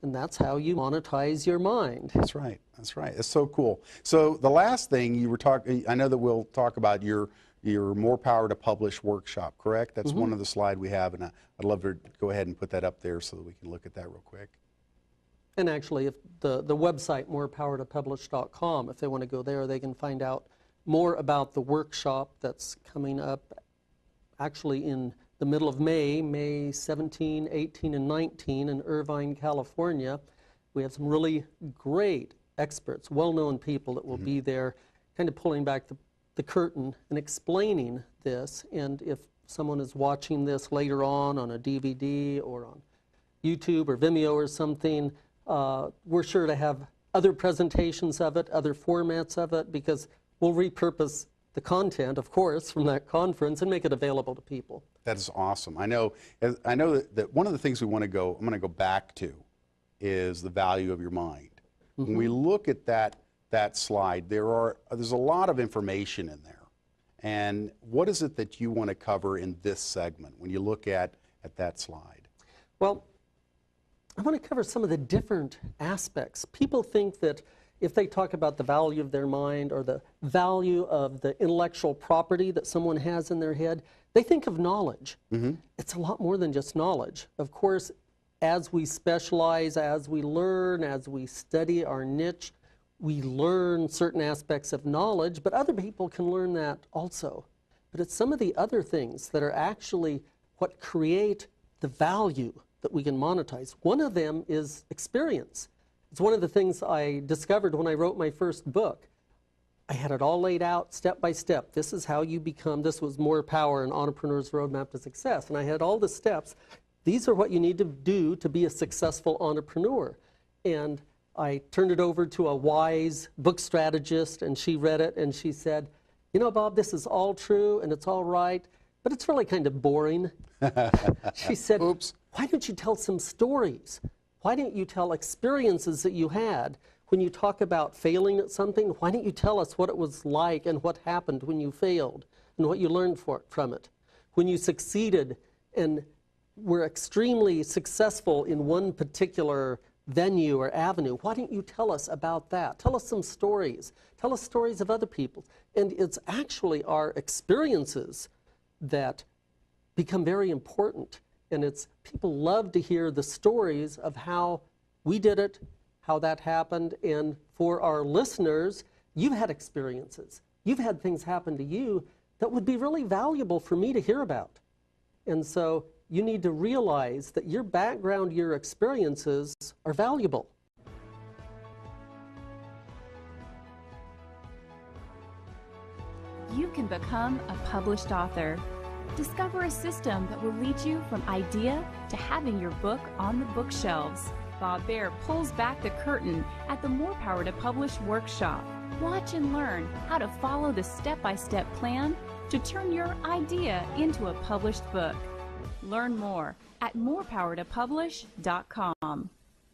And that's how you monetize your mind. That's right. That's right. It's so cool. So the last thing you were talking, I know that we'll talk about your More Power to Publish workshop, correct? That's one of the slides we have, and I'd love to go ahead and put that up there so that we can look at that real quick. And actually, if the website, morepowertopublish.com, if they want to go there, they can find out more about the workshop that's coming up actually in the middle of May 17, 18, and 19 in Irvine, California. We have some really great experts, well-known people that will be there, kind of pulling back the curtain and explaining this. And if someone is watching this later on a DVD or on YouTube or Vimeo or something, we're sure to have other presentations of it, other formats of it, because we'll repurpose the content, of course, from that conference and make it available to people. That is awesome. I know that one of the things I'm going to go back to is the value of your mind. When we look at that slide, there's a lot of information in there. And what is it that you want to cover in this segment when you look at that slide? Well, I want to cover some of the different aspects. People think that if they talk about the value of their mind or the value of the intellectual property that someone has in their head, they think of knowledge. It's a lot more than just knowledge. Of course, as we specialize, as we learn, as we study our niche, we learn certain aspects of knowledge, but other people can learn that also. But it's some of the other things that are actually what create the value that we can monetize. One of them is experience. It's one of the things I discovered when I wrote my first book. I had it all laid out step by step. This is how you become, this was More Power, an Entrepreneur's Roadmap to Success. And I had all the steps. These are what you need to do to be a successful entrepreneur. And I turned it over to a wise book strategist, and she read it, and she said, you know, Bob, this is all true, and it's all right, but it's really kind of boring. She said, oops, why don't you tell some stories? Why don't you tell experiences that you had? When you talk about failing at something, why don't you tell us what it was like and what happened when you failed and what you learned from it? When you succeeded and were extremely successful in one particular venue or avenue, why don't you tell us about that? Tell us some stories. Tell us stories of other people. And it's actually our experiences that become very important. And it's people love to hear the stories of how we did it, how that happened. And for our listeners, you've had experiences. You've had things happen to you that would be really valuable for me to hear about. And so you need to realize that your background, your experiences are valuable. You can become a published author. Discover a system that will lead you from idea to having your book on the bookshelves. Bob Baer pulls back the curtain at the More Power to Publish workshop. Watch and learn how to follow the step-by-step plan to turn your idea into a published book. Learn more at morepowertopublish.com.